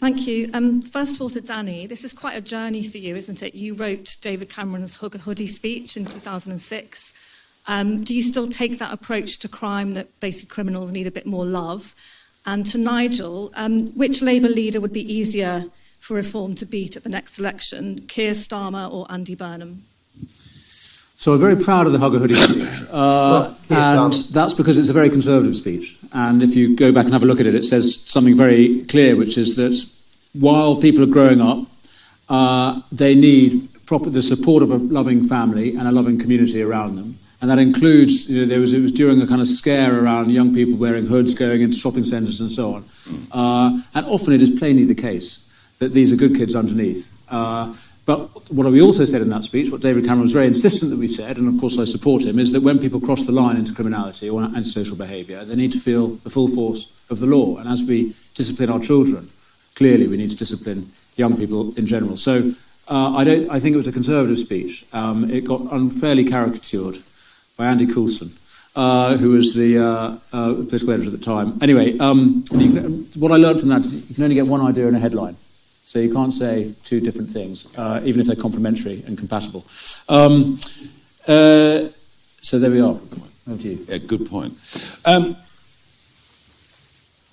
Thank you. First of all, to Danny, this is quite a journey for you, isn't it? You wrote David Cameron's Hugger Hoodie speech in 2006. Do you still take that approach to crime, that basic criminals need a bit more love? And to Nigel, which Labour leader would be easier for reform to beat at the next election, Keir Starmer or Andy Burnham? So I'm very proud of the Hugger Hoodie speech, and that's because it's a very conservative speech. And if you go back and have a look at it, it says something very clear, which is that while people are growing up, they need the support of a loving family and a loving community around them. And that includes, it was during a kind of scare around young people wearing hoods going into shopping centres and so on. And often it is plainly the case that these are good kids underneath. But what we also said in that speech, what David Cameron was very insistent that we said, and of course I support him, is that when people cross the line into criminality or antisocial behaviour, they need to feel the full force of the law. And as we discipline our children, clearly we need to discipline young people in general. So I think it was a conservative speech. It got unfairly caricatured by Andy Coulson, who was the political editor at the time. Anyway, what I learned from that is you can only get one idea in a headline. So you can't say two different things, even if they're complementary and compatible. So there we are. Over to you. Yeah, good point.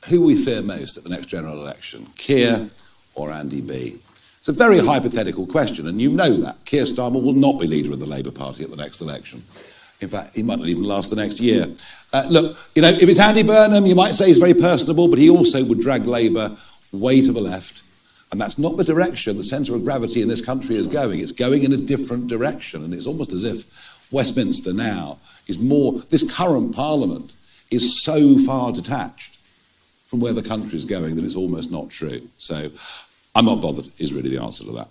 Who we fear most at the next general election, Keir or Andy B? It's a very hypothetical question, and you know that. Keir Starmer will not be leader of the Labour Party at the next election. In fact, he might not even last the next year. Look, if it's Andy Burnham, you might say he's very personable, but he also would drag Labour way to the left. And that's not the direction the centre of gravity in this country is going. It's going in a different direction. And it's almost as if Westminster now is this current Parliament is so far detached from where the country is going that it's almost not true. So I'm not bothered is really the answer to that.